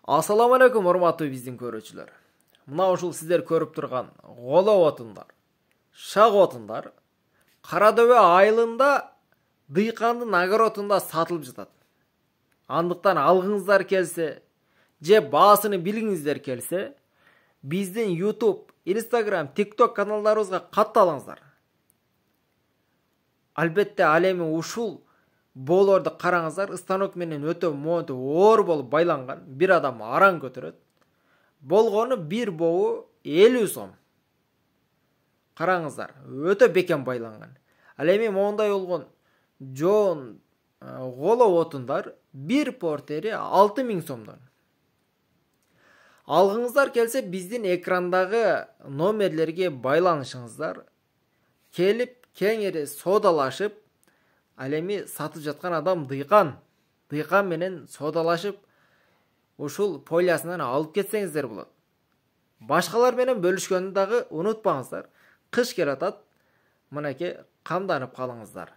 Assalamu алейкум, урматтуу биздин көрүүчүлөр. Мына ушул сиздер көрүп турган голо отундар, шак отундар Кара Дөбө айылында дыйкандын огородунда сатылып жатат. Андыктан алгыңыздар келсе, же баасыны билгиңиздер келсе, биздин YouTube, Instagram, TikTok каналдарыбызга катталыңыздар. Албетте ал эми ушул болорду караңыздар, станок менен өтө монту оор болуп байланган, бир адам аран көтөрөт. Болгону бир боо 50 сом. Караңыздар, өтө бекем байланган. Ал эми мондай болгон жоон голо отундар бир портери 6000 сомдон. Алгыңыздар келсе, биздин экрандагы номерлерге байланышыңыздар. Келип, кеңири содалашып, ал эми сатып жаткан адам дыйкан менен содалашып, ушул полясынан алып кетсеңиздер болот. Башкалар менен бөлүшкөндү дагы унутпаңыздар. Кыш келатат, мынакей камданып калыңыздар.